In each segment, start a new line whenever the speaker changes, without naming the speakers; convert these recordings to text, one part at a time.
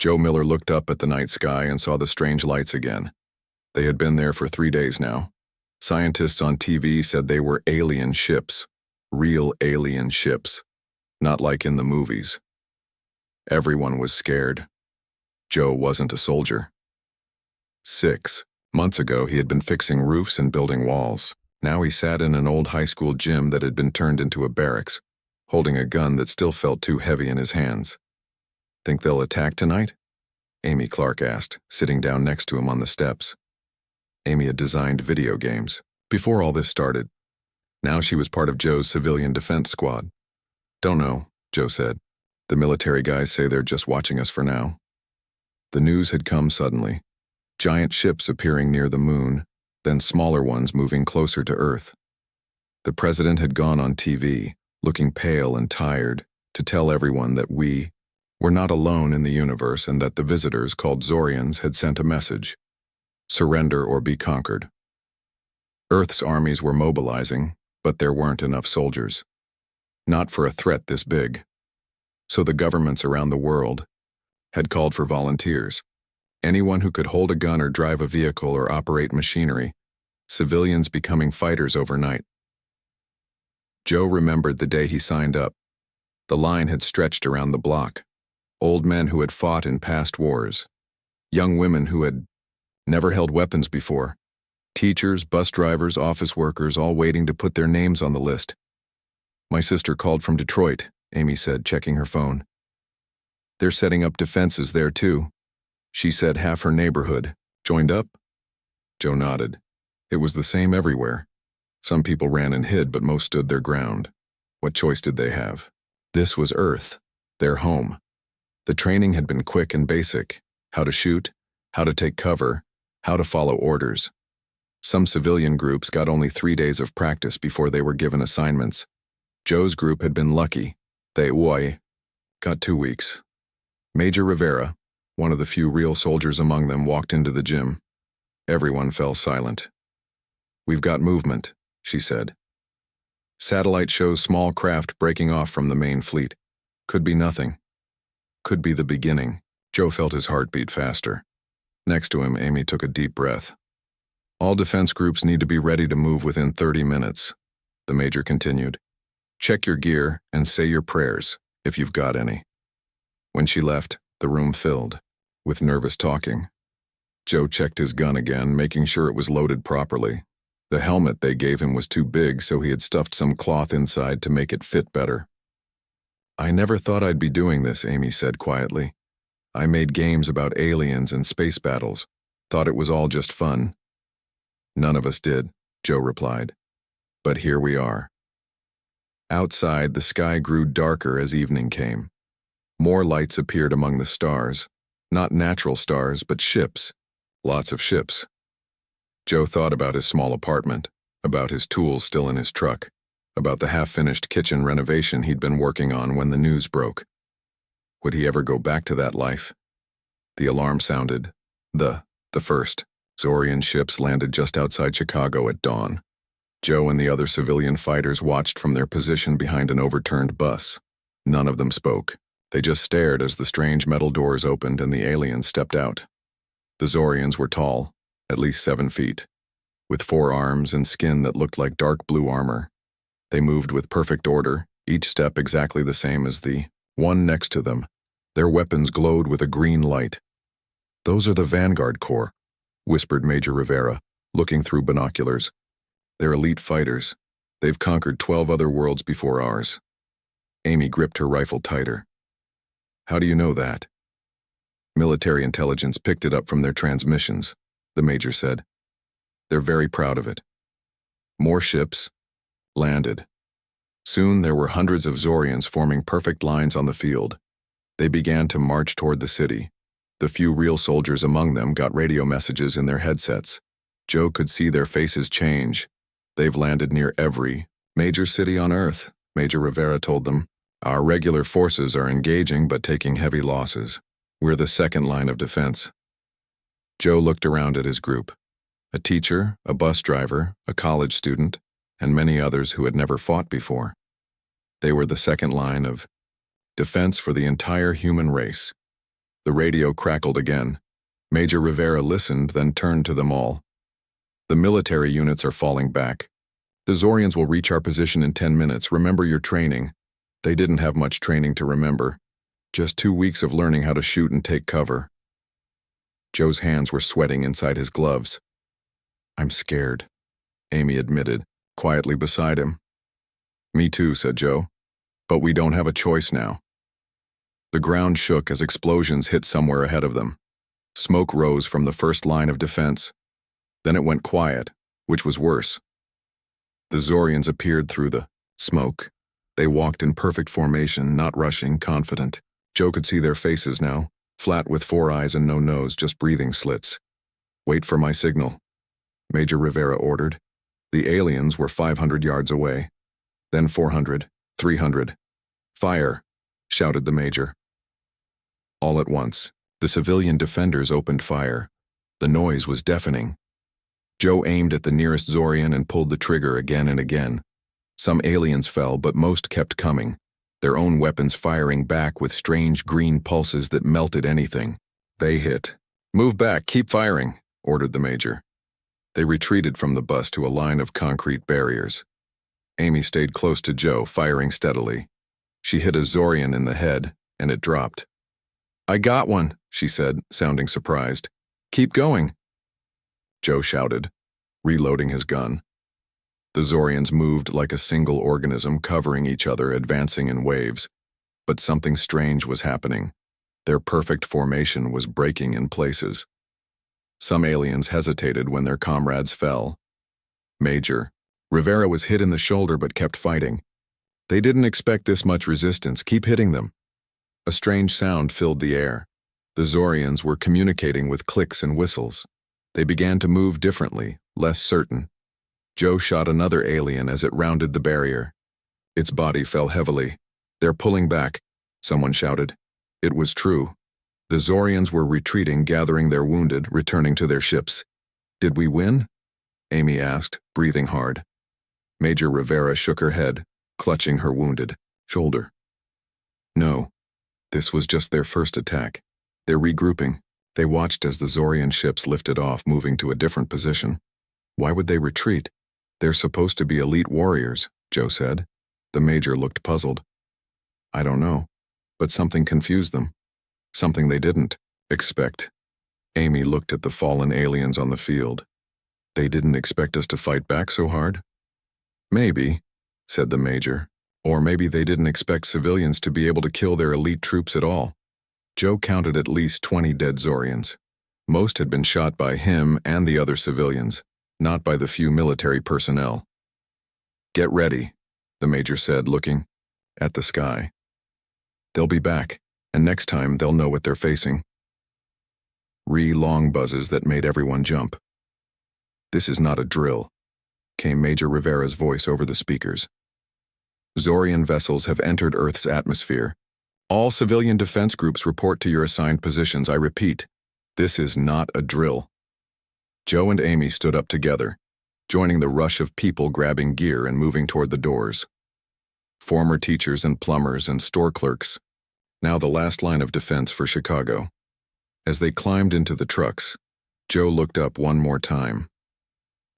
Joe Miller looked up at the night sky and saw the strange lights again. They had been there for 3 days now. Scientists on TV said they were alien ships. Real alien ships. Not like in the movies. Everyone was scared. Joe wasn't a soldier. 6 months ago, he had been fixing roofs and building walls. Now he sat in an old high school gym that had been turned into a barracks, holding a gun that still felt too heavy in his hands. "Think they'll attack tonight?" Amy Clark asked, sitting down next to him on the steps. Amy had designed video games before all this started. Now she was part of Joe's civilian defense squad. "Don't know," Joe said. "The military guys say they're just watching us for now." The news had come suddenly. Giant ships appearing near the moon, then smaller ones moving closer to Earth. The president had gone on TV, looking pale and tired, to tell everyone that we were not alone in the universe and that the visitors, called Zorians, had sent a message: surrender or be conquered. Earth's armies were mobilizing, but there weren't enough soldiers. Not for a threat this big. So the governments around the world had called for volunteers. Anyone who could hold a gun or drive a vehicle or operate machinery, civilians becoming fighters overnight. Joe remembered the day he signed up. The line had stretched around the block. Old men who had fought in past wars. Young women who had never held weapons before. Teachers, bus drivers, office workers, all waiting to put their names on the list. "My sister called from Detroit," Amy said, checking her phone. "They're setting up defenses there too. She said half her neighborhood joined up." Joe nodded. It was the same everywhere. Some people ran and hid, but most stood their ground. What choice did they have? This was Earth, their home. The training had been quick and basic: how to shoot, how to take cover, how to follow orders. Some civilian groups got only 3 days of practice before they were given assignments. Joe's group had been lucky. They got 2 weeks. Major Rivera, one of the few real soldiers among them, walked into the gym. Everyone fell silent. "We've got movement," she said. "Satellite shows small craft breaking off from the main fleet. Could be nothing. Could be the beginning." Joe felt his heart beat faster. Next to him, Amy took a deep breath. "All defense groups need to be ready to move within 30 minutes, the major continued. "Check your gear and say your prayers, if you've got any." When she left, the room filled with nervous talking. Joe checked his gun again, making sure it was loaded properly. The helmet they gave him was too big, so he had stuffed some cloth inside to make it fit better. "I never thought I'd be doing this," Amy said quietly. "I made games about aliens and space battles. Thought it was all just fun." "None of us did," Joe replied. "But here we are." Outside, the sky grew darker as evening came. More lights appeared among the stars. Not natural stars, but ships. Lots of ships. Joe thought about his small apartment, about his tools still in his truck, about the half-finished kitchen renovation he'd been working on when the news broke. Would he ever go back to that life? The alarm sounded. The first Zorian ships landed just outside Chicago at dawn. Joe and the other civilian fighters watched from their position behind an overturned bus. None of them spoke. They just stared as the strange metal doors opened and the aliens stepped out. The Zorians were tall, at least 7 feet, with 4 arms and skin that looked like dark blue armor. They moved with perfect order, each step exactly the same as the one next to them. Their weapons glowed with a green light. "Those are the Vanguard Corps," whispered Major Rivera, looking through binoculars. "They're elite fighters. They've conquered 12 other worlds before ours." Amy gripped her rifle tighter. "How do you know that?" "Military intelligence picked it up from their transmissions," the major said. "They're very proud of it." More ships landed. Soon there were hundreds of Zorians forming perfect lines on the field. They began to march toward the city. The few real soldiers among them got radio messages in their headsets. Joe could see their faces change. "They've landed near every major city on Earth," Major Rivera told them. "Our regular forces are engaging but taking heavy losses. We're the second line of defense." Joe looked around at his group. A teacher, a bus driver, a college student, and many others who had never fought before. They were the second line of defense for the entire human race. The radio crackled again. Major Rivera listened, then turned to them all. The military units are falling back. The Zorians will reach our position in 10 minutes. Remember your training. They didn't have much training to remember. Just 2 weeks of learning how to shoot and take cover. Joe's hands were sweating inside his gloves. I'm scared, Amy admitted, quietly beside him. Me too, said Joe. But we don't have a choice now. The ground shook as explosions hit somewhere ahead of them. Smoke rose from the first line of defense. Then it went quiet, which was worse. The Zorians appeared through the smoke. They walked in perfect formation, not rushing, confident. Joe could see their faces now, flat with 4 eyes and no nose, just breathing slits. Wait for my signal, Major Rivera ordered. The aliens were 500 yards away. Then 400, 300. Fire, shouted the major. All at once, the civilian defenders opened fire. The noise was deafening. Joe aimed at the nearest Zorian and pulled the trigger again and again. Some aliens fell, but most kept coming, their own weapons firing back with strange green pulses that melted anything. They hit. Move back, keep firing, ordered the major. They retreated from the bus to a line of concrete barriers. Amy stayed close to Joe, firing steadily. She hit a Zorian in the head, and it dropped. I got one, she said, sounding surprised. Keep going. Joe shouted, reloading his gun. The Zorians moved like a single organism, covering each other, advancing in waves. But something strange was happening. Their perfect formation was breaking in places. Some aliens hesitated when their comrades fell. Major Rivera was hit in the shoulder but kept fighting. They didn't expect this much resistance. Keep hitting them. A strange sound filled the air. The Zorians were communicating with clicks and whistles. They began to move differently, less certain. Joe shot another alien as it rounded the barrier. Its body fell heavily. They're pulling back, someone shouted. It was true. The Zorians were retreating, gathering their wounded, returning to their ships. Did we win? Amy asked, breathing hard. Major Rivera shook her head, clutching her wounded shoulder. No, this was just their first attack. They're regrouping. They watched as the Zorian ships lifted off, moving to a different position. Why would they retreat? They're supposed to be elite warriors, Joe said. The major looked puzzled. I don't know, but something confused them. Something they didn't expect. Amy looked at the fallen aliens on the field. They didn't expect us to fight back so hard? Maybe, said the major. Or maybe they didn't expect civilians to be able to kill their elite troops at all. Joe counted at least 20 dead Zorians. Most had been shot by him and the other civilians, not by the few military personnel. Get ready, the major said, looking at the sky. They'll be back, and next time they'll know what they're facing. Long buzzes that made everyone jump. This is not a drill, came Major Rivera's voice over the speakers. Zorian vessels have entered Earth's atmosphere. All civilian defense groups report to your assigned positions. I repeat, this is not a drill. Joe and Amy stood up together, joining the rush of people grabbing gear and moving toward the doors. Former teachers and plumbers and store clerks, now the last line of defense for Chicago. As they climbed into the trucks, Joe looked up one more time.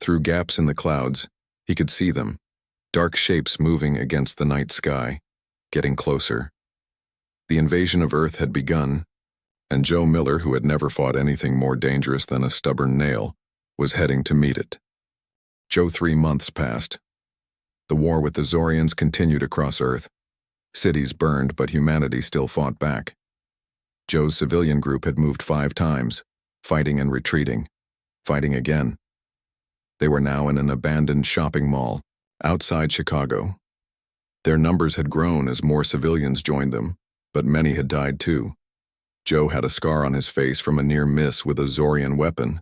Through gaps in the clouds, he could see them, dark shapes moving against the night sky, getting closer. The invasion of Earth had begun, and Joe Miller, who had never fought anything more dangerous than a stubborn nail, was heading to meet it. 3 months passed. The war with the Zorians continued across Earth. Cities burned, but humanity still fought back. Joe's civilian group had moved 5 times, fighting and retreating, fighting again. They were now in an abandoned shopping mall, outside Chicago. Their numbers had grown as more civilians joined them, but many had died too. Joe had a scar on his face from a near miss with a Zorian weapon.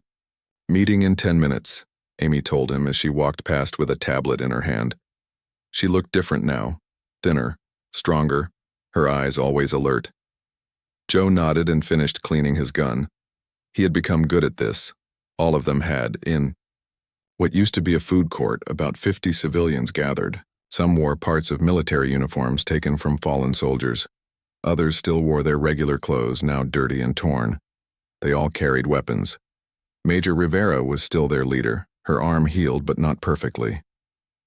Meeting in 10 minutes, Amy told him as she walked past with a tablet in her hand. She looked different now, thinner, stronger, her eyes always alert. Joe nodded and finished cleaning his gun. He had become good at this. All of them had, in what used to be a food court, about 50 civilians gathered. Some wore parts of military uniforms taken from fallen soldiers. Others still wore their regular clothes, now dirty and torn. They all carried weapons. Major Rivera was still their leader, her arm healed but not perfectly.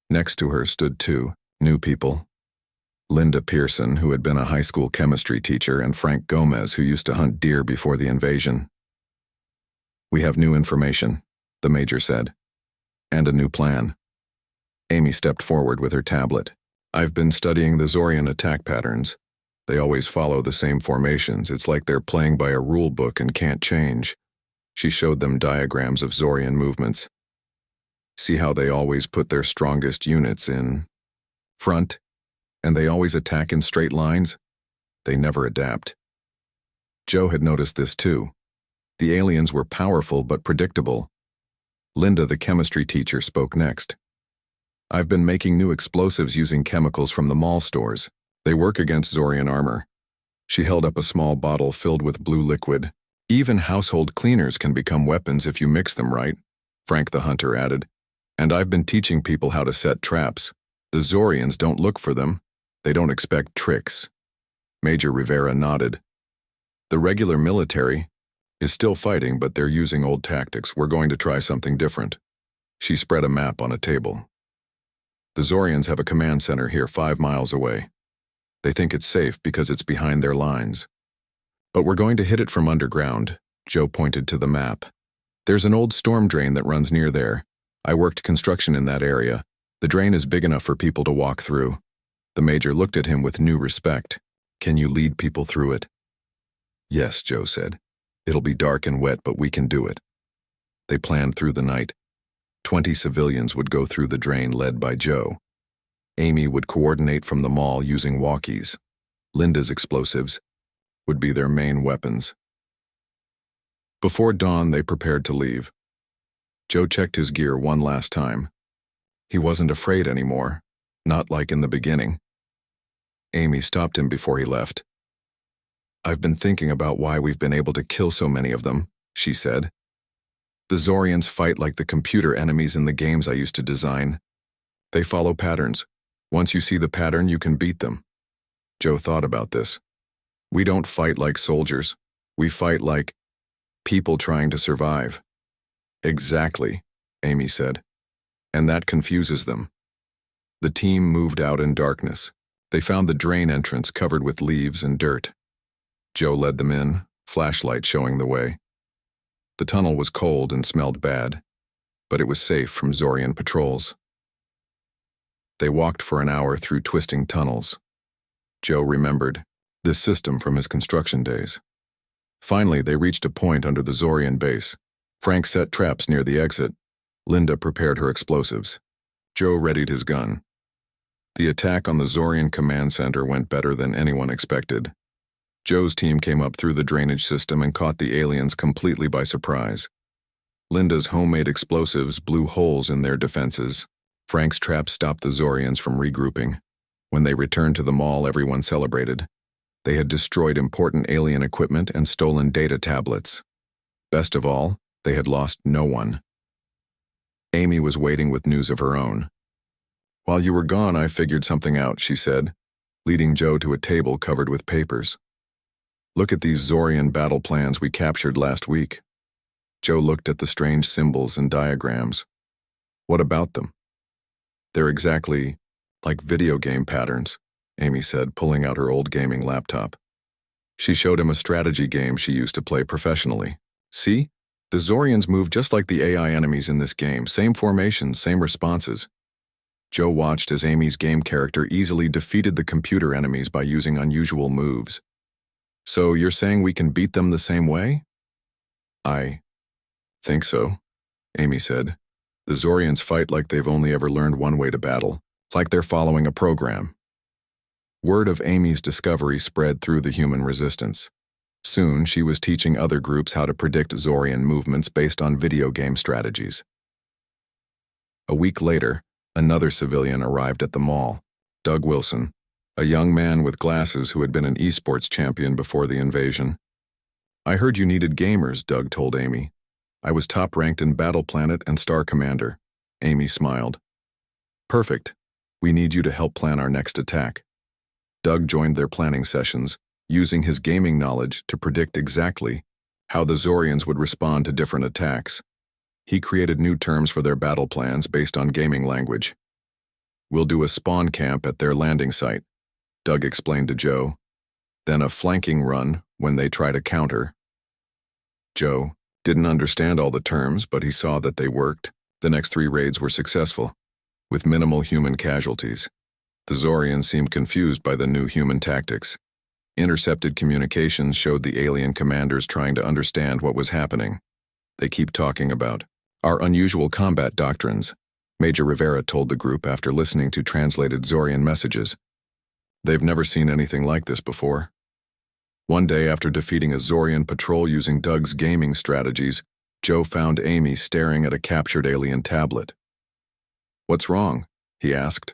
Next to her stood two new people. Linda Pearson, who had been a high school chemistry teacher, and Frank Gomez, who used to hunt deer before the invasion. "We have new information," the major said, "and a new plan." Amy stepped forward with her tablet. "I've been studying the Zorian attack patterns. They always follow the same formations. It's like they're playing by a rule book and can't change." She showed them diagrams of Zorian movements. "See how they always put their strongest units in front, and they always attack in straight lines? They never adapt." Joe had noticed this too. The aliens were powerful but predictable. Linda, the chemistry teacher, spoke next. "I've been making new explosives using chemicals from the mall stores. They work against Zorian armor." She held up a small bottle filled with blue liquid. "Even household cleaners can become weapons if you mix them right," Frank the hunter added. "And I've been teaching people how to set traps. The Zorians don't look for them. They don't expect tricks." Major Rivera nodded. "The regular military is still fighting, but they're using old tactics. We're going to try something different." She spread a map on a table. "The Zorians have a command center here 5 miles away. They think it's safe because it's behind their lines. But we're going to hit it from underground." Joe pointed to the map. "There's an old storm drain that runs near there. I worked construction in that area. The drain is big enough for people to walk through." The major looked at him with new respect. "Can you lead people through it?" "Yes," Joe said. "It'll be dark and wet, but we can do it." They planned through the night. 20 civilians would go through the drain led by Joe. Amy would coordinate from the mall using walkies. Linda's explosives would be their main weapons. Before dawn, they prepared to leave. Joe checked his gear one last time. He wasn't afraid anymore, not like in the beginning. Amy stopped him before he left. "I've been thinking about why we've been able to kill so many of them," she said. "The Zorians fight like the computer enemies in the games I used to design. They follow patterns. Once you see the pattern, you can beat them." Joe thought about this. "We don't fight like soldiers. We fight like people trying to survive." "Exactly," Amy said. "And that confuses them." The team moved out in darkness. They found the drain entrance covered with leaves and dirt. Joe led them in, flashlight showing the way. The tunnel was cold and smelled bad, but it was safe from Zorian patrols. They walked for an hour through twisting tunnels. Joe remembered this system from his construction days. Finally, they reached a point under the Zorian base. Frank set traps near the exit. Linda prepared her explosives. Joe readied his gun. The attack on the Zorian command center went better than anyone expected. Joe's team came up through the drainage system and caught the aliens completely by surprise. Linda's homemade explosives blew holes in their defenses. Frank's traps stopped the Zorians from regrouping. When they returned to the mall, everyone celebrated. They had destroyed important alien equipment and stolen data tablets. Best of all, they had lost no one. Amy was waiting with news of her own. "While you were gone, I figured something out," she said, leading Joe to a table covered with papers. "Look at these Zorian battle plans we captured last week." Joe looked at the strange symbols and diagrams. "What about them?" "They're exactly like video game patterns," Amy said, pulling out her old gaming laptop. She showed him a strategy game she used to play professionally. "See? The Zorians move just like the AI enemies in this game. Same formations, same responses." Joe watched as Amy's game character easily defeated the computer enemies by using unusual moves. "So you're saying we can beat them the same way?" "I think so," Amy said. "The Zorians fight like they've only ever learned one way to battle. It's like they're following a program." Word of Amy's discovery spread through the human resistance. Soon, she was teaching other groups how to predict Zorian movements based on video game strategies. A week later, another civilian arrived at the mall, Doug Wilson, a young man with glasses who had been an esports champion before the invasion. "I heard you needed gamers," Doug told Amy. "I was top-ranked in Battle Planet and Star Commander." Amy smiled. "Perfect. We need you to help plan our next attack." Doug joined their planning sessions, using his gaming knowledge to predict exactly how the Zorians would respond to different attacks. He created new terms for their battle plans based on gaming language. "We'll do a spawn camp at their landing site," Doug explained to Joe. "Then a flanking run when they try to counter." Joe didn't understand all the terms, but he saw that they worked. The next 3 raids were successful, with minimal human casualties. The Zorians seemed confused by the new human tactics. Intercepted communications showed the alien commanders trying to understand what was happening. "They keep talking about our unusual combat doctrines," Major Rivera told the group after listening to translated Zorian messages. "They've never seen anything like this before." One day after defeating a Zorian patrol using Doug's gaming strategies, Joe found Amy staring at a captured alien tablet. "What's wrong?" he asked.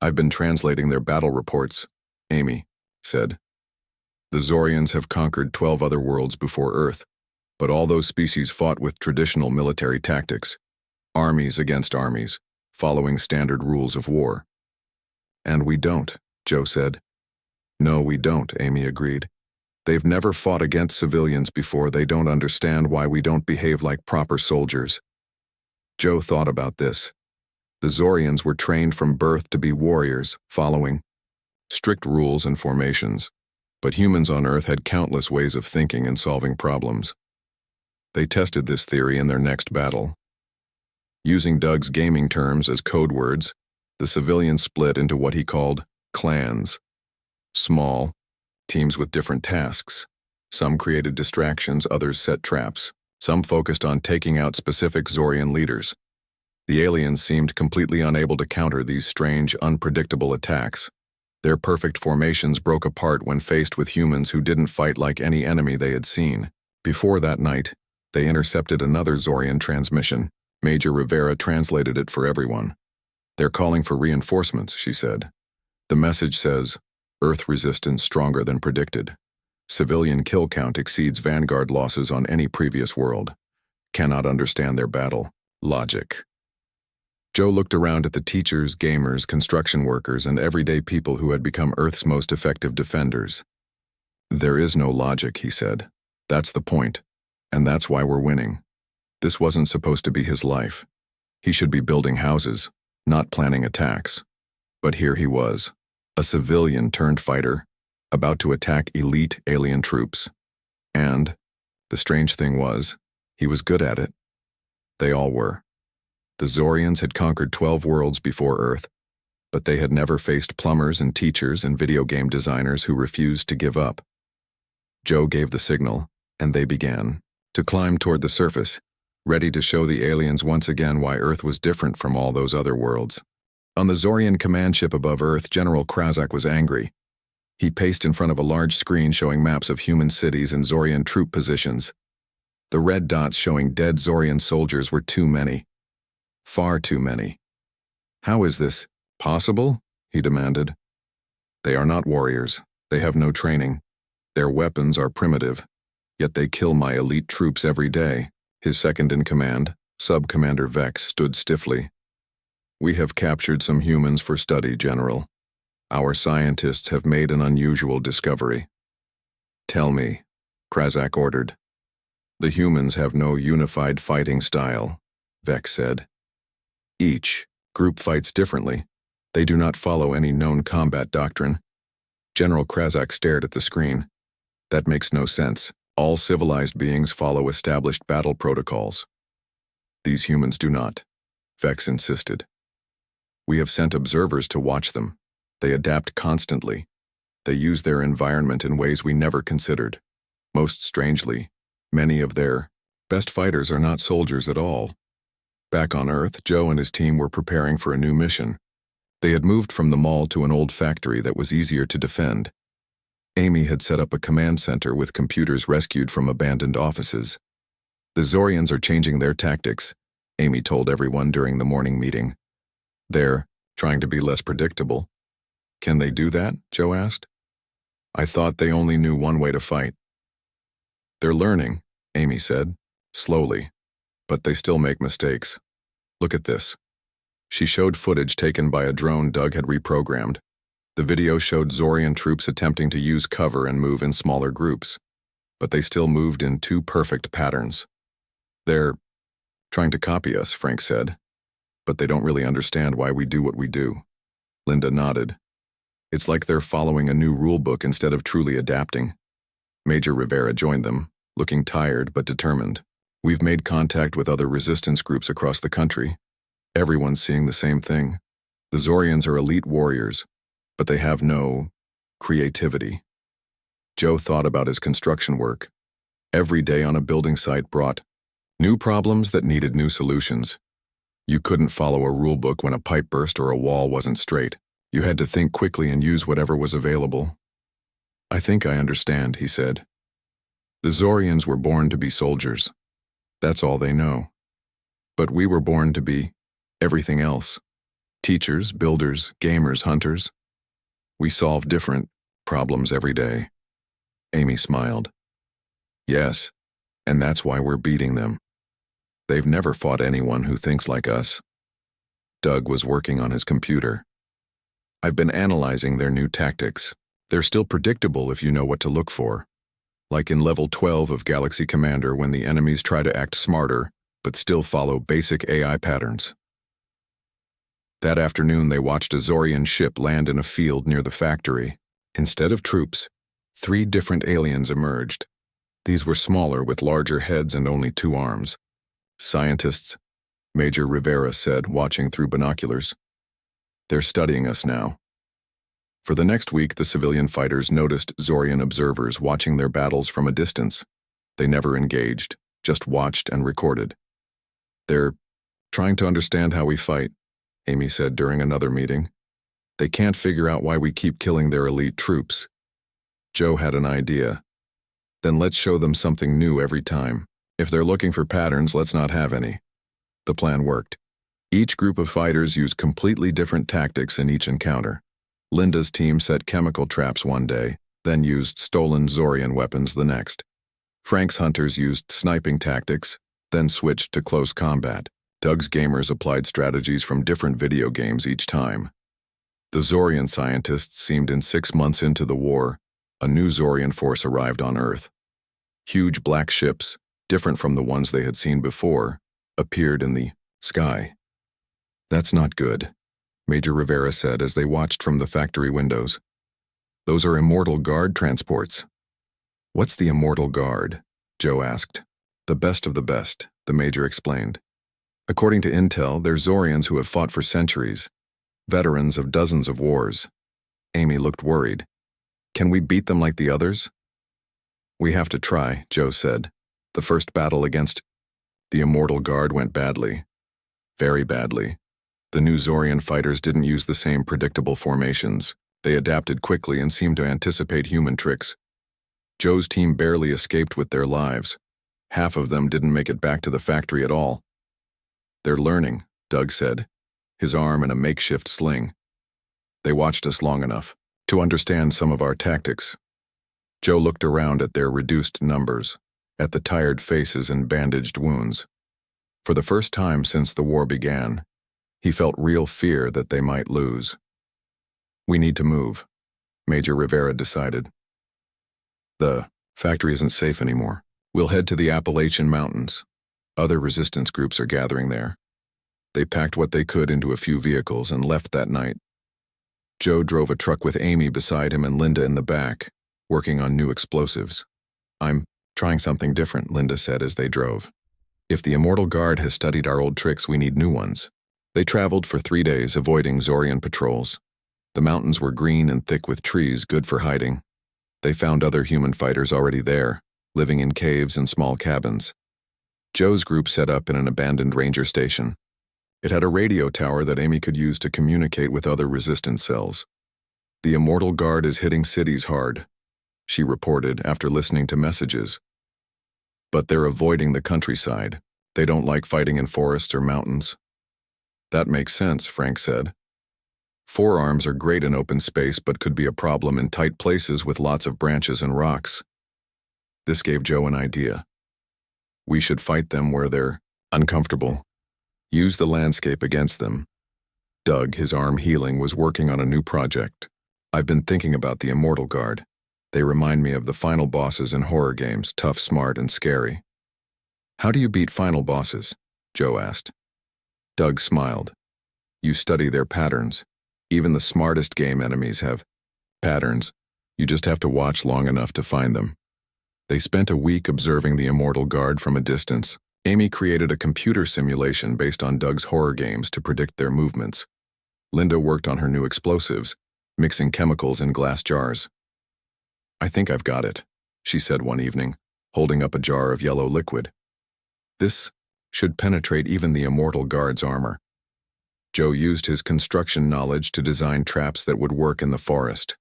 "I've been translating their battle reports," Amy said. "The Zorians have conquered 12 other worlds before Earth, but all those species fought with traditional military tactics, armies against armies, following standard rules of war." "And we don't," Joe said. "No, we don't," Amy agreed. "They've never fought against civilians before. They don't understand why we don't behave like proper soldiers." Joe thought about this. The Zorians were trained from birth to be warriors, following strict rules and formations, but humans on Earth had countless ways of thinking and solving problems. They tested this theory in their next battle. Using Doug's gaming terms as code words, the civilians split into what he called clans. Small teams with different tasks. Some created distractions, others set traps. Some focused on taking out specific Zorian leaders. The aliens seemed completely unable to counter these strange, unpredictable attacks. Their perfect formations broke apart when faced with humans who didn't fight like any enemy they had seen. Before that night, they intercepted another Zorian transmission. Major Rivera translated it for everyone. "They're calling for reinforcements," she said. "The message says, Earth resistance stronger than predicted. Civilian kill count exceeds Vanguard losses on any previous world. Cannot understand their battle logic." Joe looked around at the teachers, gamers, construction workers, and everyday people who had become Earth's most effective defenders. "There is no logic," he said. "That's the point, and that's why we're winning." This wasn't supposed to be his life. He should be building houses, not planning attacks. But here he was, a civilian turned fighter, about to attack elite alien troops. And the strange thing was, he was good at it. They all were. The Zorians had conquered 12 worlds before Earth, but they had never faced plumbers and teachers and video game designers who refused to give up. Joe gave the signal, and they began to climb toward the surface, ready to show the aliens once again why Earth was different from all those other worlds. On the Zorian command ship above Earth, General Krazak was angry. He paced in front of a large screen showing maps of human cities and Zorian troop positions. The red dots showing dead Zorian soldiers were too many. Far too many. "How is this possible?" he demanded. "They are not warriors. They have no training. Their weapons are primitive, yet they kill my elite troops every day." His second-in-command, Sub-Commander Vex, stood stiffly. "We have captured some humans for study, General. Our scientists have made an unusual discovery." "Tell me," Krazak ordered. "The humans have no unified fighting style," Vex said. "Each group fights differently. They do not follow any known combat doctrine." General Krazak stared at the screen. "That makes no sense. All civilized beings follow established battle protocols." "These humans do not," Vex insisted. "We have sent observers to watch them. They adapt constantly. They use their environment in ways we never considered. Most strangely, many of their best fighters are not soldiers at all." Back on Earth, Joe and his team were preparing for a new mission. They had moved from the mall to an old factory that was easier to defend. Amy had set up a command center with computers rescued from abandoned offices. "The Zorians are changing their tactics," Amy told everyone during the morning meeting. "They're trying to be less predictable." "Can they do that?" Joe asked. "I thought they only knew one way to fight." "They're learning," Amy said, slowly, "but they still make mistakes. Look at this." She showed footage taken by a drone Doug had reprogrammed. The video showed Zorian troops attempting to use cover and move in smaller groups, but they still moved in two perfect patterns. They're trying to copy us, Frank said, but they don't really understand why we do what we do. Linda nodded. It's like they're following a new rulebook instead of truly adapting. Major Rivera joined them, looking tired but determined. We've made contact with other resistance groups across the country. Everyone's seeing the same thing. The Zorians are elite warriors, but they have no creativity. Joe thought about his construction work. Every day on a building site brought new problems that needed new solutions. You couldn't follow a rulebook when a pipe burst or a wall wasn't straight. You had to think quickly and use whatever was available. I think I understand, he said. The Zorians were born to be soldiers. That's all they know. But we were born to be everything else. Teachers, builders, gamers, hunters. We solve different problems every day. Amy smiled. Yes, and that's why we're beating them. They've never fought anyone who thinks like us. Doug was working on his computer. I've been analyzing their new tactics. They're still predictable if you know what to look for. Like in level 12 of Galaxy Commander when the enemies try to act smarter, but still follow basic AI patterns. That afternoon they watched a Zorian ship land in a field near the factory. Instead of troops, 3 different aliens emerged. These were smaller with larger heads and only 2 arms. Scientists, Major Rivera said, watching through binoculars. They're studying us now. For the next week, the civilian fighters noticed Zorian observers watching their battles from a distance. They never engaged, just watched and recorded. They're trying to understand how we fight, Amy said during another meeting. They can't figure out why we keep killing their elite troops. Joe had an idea. Then let's show them something new every time. If they're looking for patterns, let's not have any. The plan worked. Each group of fighters used completely different tactics in each encounter. Linda's team set chemical traps one day, then used stolen Zorian weapons the next. Frank's hunters used sniping tactics, then switched to close combat. Doug's gamers applied strategies from different video games each time. The Zorian scientists seemed in 6 months into the war, a new Zorian force arrived on Earth. Huge black ships, different from the ones they had seen before, appeared in the sky. That's not good, Major Rivera said as they watched from the factory windows. Those are Immortal Guard transports. What's the Immortal Guard? Joe asked. The best of the best, the Major explained. According to intel, they're Zorians who have fought for centuries, veterans of dozens of wars. Amy looked worried. Can we beat them like the others? We have to try, Joe said. The first battle against the Immortal Guard went badly. Very badly. The new Zorian fighters didn't use the same predictable formations. They adapted quickly and seemed to anticipate human tricks. Joe's team barely escaped with their lives. Half of them didn't make it back to the factory at all. They're learning, Doug said, his arm in a makeshift sling. They watched us long enough to understand some of our tactics. Joe looked around at their reduced numbers, at the tired faces and bandaged wounds. For the first time since the war began, he felt real fear that they might lose. We need to move, Major Rivera decided. The factory isn't safe anymore. We'll head to the Appalachian Mountains. Other resistance groups are gathering there. They packed what they could into a few vehicles and left that night. Joe drove a truck with Amy beside him and Linda in the back, working on new explosives. I'm trying something different, Linda said as they drove. If the Immortal Guard has studied our old tricks, we need new ones. They traveled for 3 days, avoiding Zorian patrols. The mountains were green and thick with trees, good for hiding. They found other human fighters already there, living in caves and small cabins. Joe's group set up in an abandoned ranger station. It had a radio tower that Amy could use to communicate with other resistance cells. The Immortal Guard is hitting cities hard, she reported after listening to messages. But they're avoiding the countryside. They don't like fighting in forests or mountains. That makes sense, Frank said. Forearms are great in open space but could be a problem in tight places with lots of branches and rocks. This gave Joe an idea. We should fight them where they're uncomfortable. Use the landscape against them. Doug, his arm healing, was working on a new project. I've been thinking about the Immortal Guard. They remind me of the final bosses in horror games, tough, smart, and scary. How do you beat final bosses? Joe asked. Doug smiled. You study their patterns. Even the smartest game enemies have patterns. You just have to watch long enough to find them. They spent a week observing the Immortal Guard from a distance. Amy created a computer simulation based on Doug's horror games to predict their movements. Linda worked on her new explosives, mixing chemicals in glass jars. I think I've got it, she said one evening, holding up a jar of yellow liquid. This should penetrate even the Immortal Guard's armor. Joe used his construction knowledge to design traps that would work in the forest.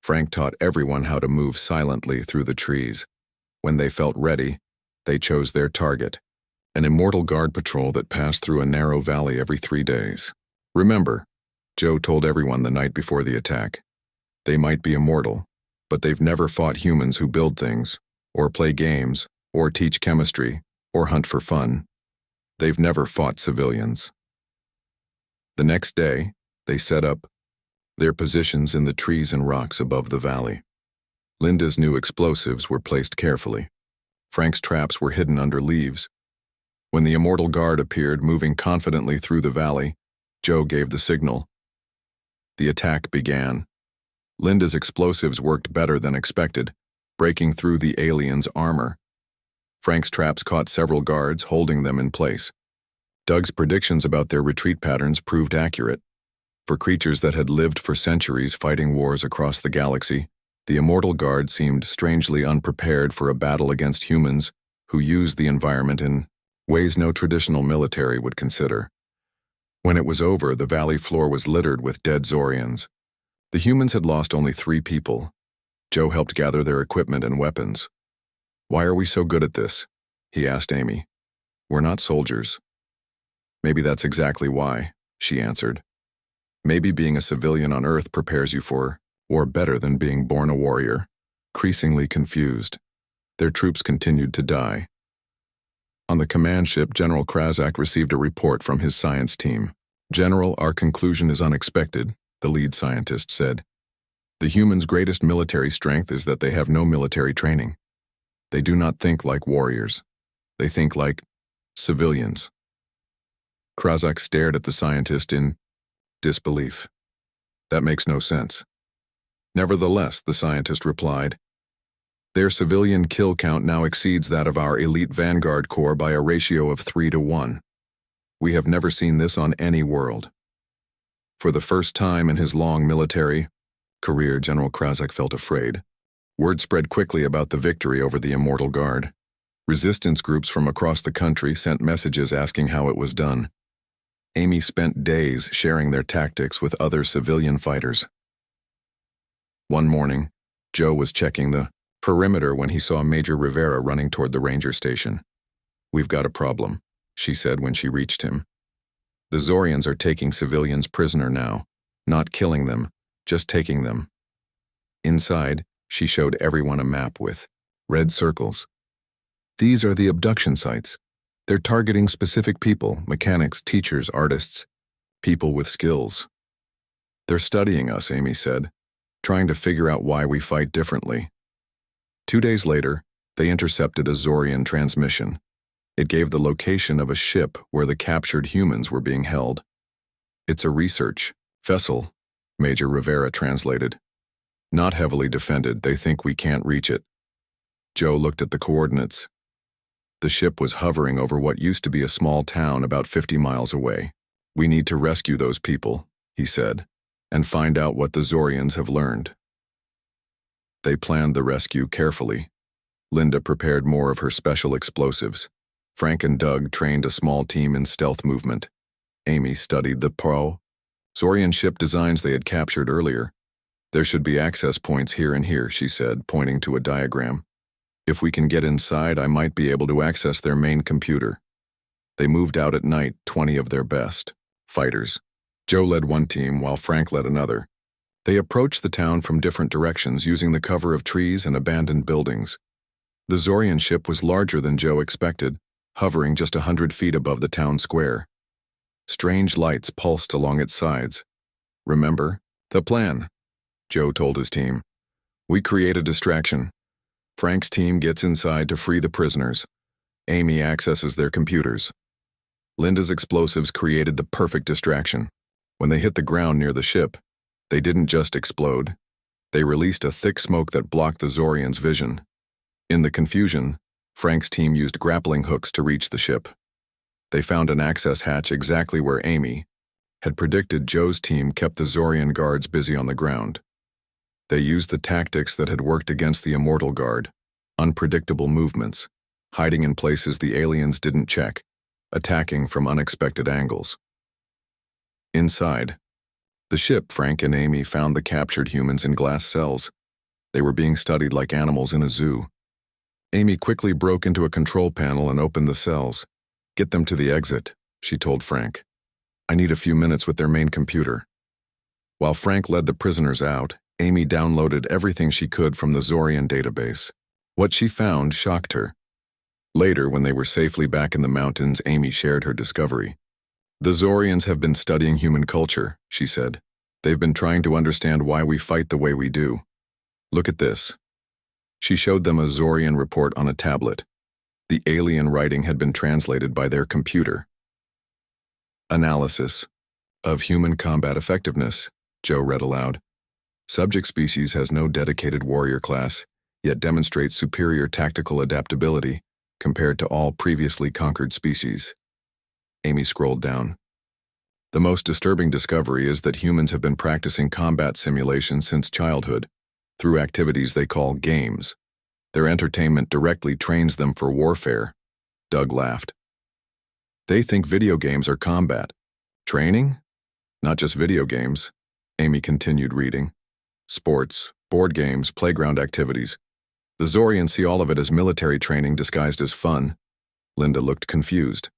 Frank taught everyone how to move silently through the trees. When they felt ready, they chose their target, an Immortal Guard patrol that passed through a narrow valley every 3 days. Remember, Joe told everyone the night before the attack, they might be immortal, but they've never fought humans who build things, or play games, or teach chemistry, or hunt for fun. They've never fought civilians. The next day, they set up their positions in the trees and rocks above the valley. Linda's new explosives were placed carefully. Frank's traps were hidden under leaves. When the Immortal Guard appeared moving confidently through the valley, Joe gave the signal. The attack began. Linda's explosives worked better than expected, breaking through the aliens' armor. Frank's traps caught several guards, holding them in place. Doug's predictions about their retreat patterns proved accurate. For creatures that had lived for centuries fighting wars across the galaxy, the Immortal Guard seemed strangely unprepared for a battle against humans who used the environment in ways no traditional military would consider. When it was over, the valley floor was littered with dead Zorians. The humans had lost only 3 people. Joe helped gather their equipment and weapons. Why are we so good at this? He asked Amy. We're not soldiers. Maybe that's exactly why, she answered. Maybe being a civilian on Earth prepares you for war better than being born a warrior. Increasingly confused, their troops continued to die. On the command ship, General Krazak received a report from his science team. General, our conclusion is unexpected, the lead scientist said. The humans' greatest military strength is that they have no military training. They do not think like warriors. They think like civilians. Krazak stared at the scientist in disbelief. That makes no sense. Nevertheless, the scientist replied, their civilian kill count now exceeds that of our elite Vanguard Corps by a ratio of 3-to-1. We have never seen this on any world. For the first time in his long military career, General Krazak felt afraid. Word spread quickly about the victory over the Immortal Guard. Resistance groups from across the country sent messages asking how it was done. Amy spent days sharing their tactics with other civilian fighters. One morning, Joe was checking the perimeter when he saw Major Rivera running toward the ranger station. We've got a problem, she said when she reached him. The Zorians are taking civilians prisoner now, not killing them, just taking them. Inside, she showed everyone a map with red circles. These are the abduction sites. They're targeting specific people, mechanics, teachers, artists, people with skills. They're studying us, Amy said, trying to figure out why we fight differently. 2 days later, they intercepted a Zorian transmission. It gave the location of a ship where the captured humans were being held. It's a research vessel, Major Rivera translated. Not heavily defended, they think we can't reach it. Joe looked at the coordinates. The ship was hovering over what used to be a small town about 50 miles away. We need to rescue those people, he said, and find out what the Zorians have learned. They planned the rescue carefully. Linda prepared more of her special explosives. Frank and Doug trained a small team in stealth movement. Amy studied the Zorian ship designs they had captured earlier. There should be access points here and here, she said, pointing to a diagram. If we can get inside, I might be able to access their main computer. They moved out at night, 20 of their best fighters. Joe led one team while Frank led another. They approached the town from different directions using the cover of trees and abandoned buildings. The Zorian ship was larger than Joe expected, hovering just 100 feet above the town square. Strange lights pulsed along its sides. Remember, the plan. Joe told his team. We create a distraction. Frank's team gets inside to free the prisoners. Amy accesses their computers. Linda's explosives created the perfect distraction. When they hit the ground near the ship, they didn't just explode. They released a thick smoke that blocked the Zorians' vision. In the confusion, Frank's team used grappling hooks to reach the ship. They found an access hatch exactly where Amy had predicted. Joe's team kept the Zorian guards busy on the ground. They used the tactics that had worked against the Immortal Guard: unpredictable movements, hiding in places the aliens didn't check, attacking from unexpected angles. Inside the ship, Frank and Amy found the captured humans in glass cells. They were being studied like animals in a zoo. Amy quickly broke into a control panel and opened the cells. Get them to the exit, she told Frank. I need a few minutes with their main computer. While Frank led the prisoners out, Amy downloaded everything she could from the Zorian database. What she found shocked her. Later, when they were safely back in the mountains, Amy shared her discovery. The Zorians have been studying human culture, she said. They've been trying to understand why we fight the way we do. Look at this. She showed them a Zorian report on a tablet. The alien writing had been translated by their computer. Analysis of human combat effectiveness, Joe read aloud. Subject species has no dedicated warrior class, yet demonstrates superior tactical adaptability compared to all previously conquered species. Amy scrolled down. The most disturbing discovery is that humans have been practicing combat simulation since childhood, through activities they call games. Their entertainment directly trains them for warfare. Doug laughed. They think video games are combat. Training? Not just video games. Amy continued reading. Sports, board games, playground activities. The Zorians see all of it as military training disguised as fun. Linda looked confused.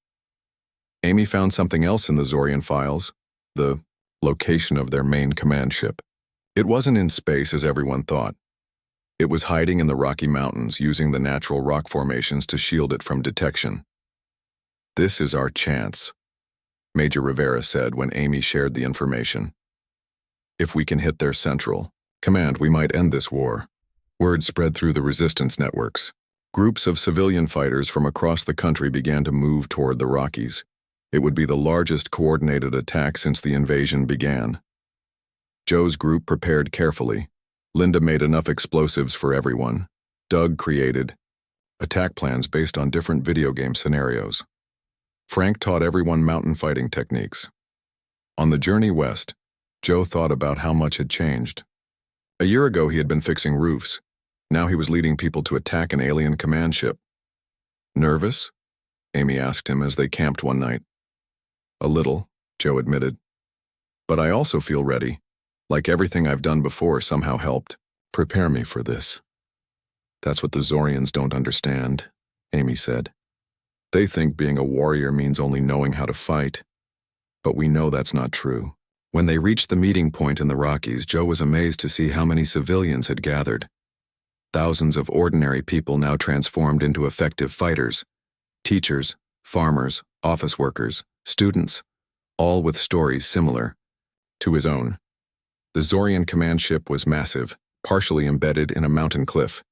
Amy found something else in the Zorian files: the location of their main command ship. It wasn't in space as everyone thought. It was hiding in the Rocky Mountains, using the natural rock formations to shield it from detection. This is our chance, Major Rivera said when Amy shared the information. If we can hit their central command, we might end this war. Word spread through the resistance networks. Groups of civilian fighters from across the country began to move toward the Rockies. It would be the largest coordinated attack since the invasion began. Joe's group prepared carefully. Linda made enough explosives for everyone. Doug created attack plans based on different video game scenarios. Frank taught everyone mountain fighting techniques. On the journey west, Joe thought about how much had changed. A year ago, he had been fixing roofs. Now he was leading people to attack an alien command ship. Nervous? Amy asked him as they camped one night. A little, Joe admitted. But I also feel ready. Like everything I've done before somehow helped prepare me for this. That's what the Zorians don't understand, Amy said. They think being a warrior means only knowing how to fight. But we know that's not true. When they reached the meeting point in the Rockies, Joe was amazed to see how many civilians had gathered. Thousands of ordinary people now transformed into effective fighters. Teachers, farmers, office workers, students, all with stories similar to his own. The Zorian command ship was massive, partially embedded in a mountain cliff.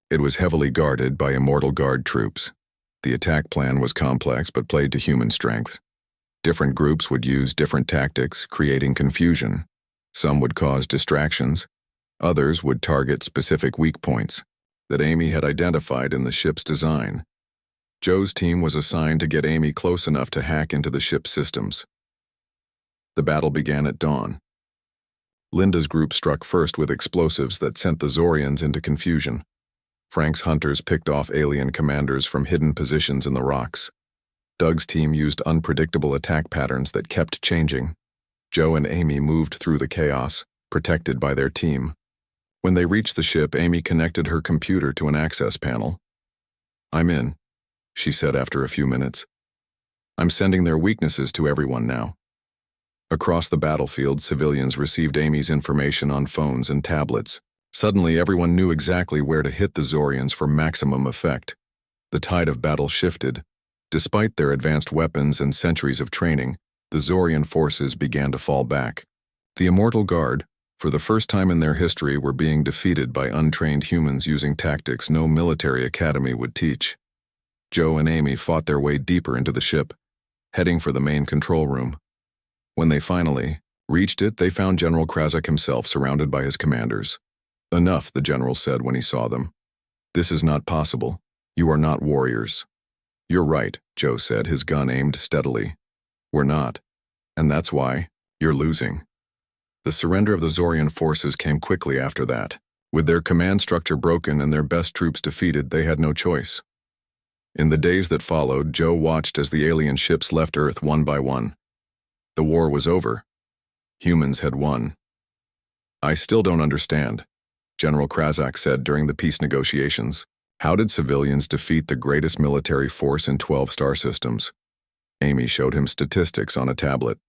It was heavily guarded by Immortal Guard troops. The attack plan was complex but played to human strengths. Different groups would use different tactics, creating confusion. Some would cause distractions. Others would target specific weak points that Amy had identified in the ship's design. Joe's team was assigned to get Amy close enough to hack into the ship's systems. The battle began at dawn. Linda's group struck first with explosives that sent the Zorians into confusion. Frank's hunters picked off alien commanders from hidden positions in the rocks. Doug's team used unpredictable attack patterns that kept changing. Joe and Amy moved through the chaos, protected by their team. When they reached the ship, Amy connected her computer to an access panel. I'm in, she said after a few minutes. I'm sending their weaknesses to everyone now. Across the battlefield, civilians received Amy's information on phones and tablets. Suddenly, everyone knew exactly where to hit the Zorians for maximum effect. The tide of battle shifted. Despite their advanced weapons and centuries of training, the Zorian forces began to fall back. The Immortal Guard, For the first time in their history, were being defeated by untrained humans using tactics no military academy would teach. Joe and Amy fought their way deeper into the ship, heading for the main control room. When they finally reached it, they found General Krazak himself surrounded by his commanders. "Enough," the general said when he saw them. "This is not possible. You are not warriors." "You're right," Joe said, his gun aimed steadily. "We're not. And that's why you're losing." The surrender of the Zorian forces came quickly after that. With their command structure broken and their best troops defeated, they had no choice. In the days that followed, Joe watched as the alien ships left Earth one by one. The war was over. Humans had won. "I still don't understand," General Krazak said during the peace negotiations. "How did civilians defeat the greatest military force in 12 star systems?" Amy showed him statistics on a tablet.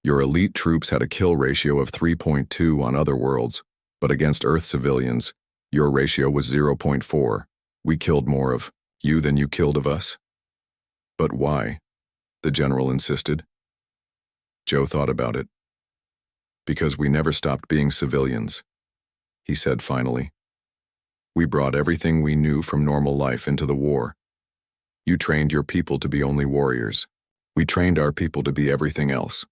"Your elite troops had a kill ratio of 3.2 on other worlds, but against Earth civilians, your ratio was 0.4. We killed more of you than you killed of us." "But why?" the general insisted. Joe thought about it. "Because we never stopped being civilians," he said finally. "We brought everything we knew from normal life into the war. You trained your people to be only warriors. We trained our people to be everything else."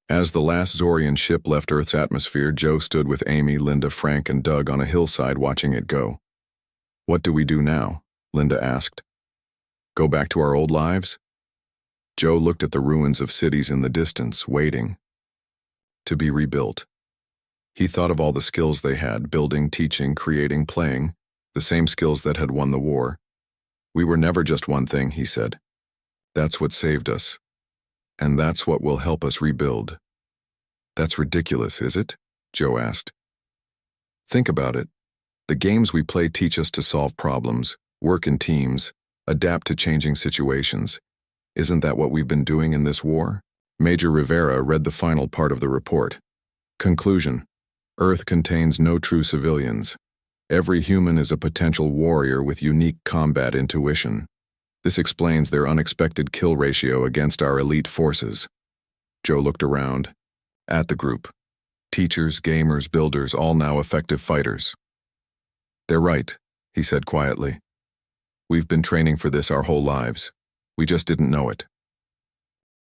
As the last Zorian ship left Earth's atmosphere, Joe stood with Amy, Linda, Frank, and Doug on a hillside watching it go. "What do we do now?" Linda asked. "Go back to our old lives?" Joe looked at the ruins of cities in the distance, waiting. To be rebuilt. He thought of all the skills they had, building, teaching, creating, playing, the same skills that had won the war. "We were never just one thing," he said. "That's what saved us. And that's what will help us rebuild." "That's ridiculous, is it?" Joe asked. "Think about it. The games we play teach us to solve problems, work in teams, adapt to changing situations. Isn't that what we've been doing in this war?" Major Rivera read the final part of the report. Conclusion: Earth contains no true civilians. Every human is a potential warrior with unique combat intuition. This explains their unexpected kill ratio against our elite forces. Joe looked around, at the group. Teachers, gamers, builders, all now effective fighters. "They're right," he said quietly. "We've been training for this our whole lives. We just didn't know it."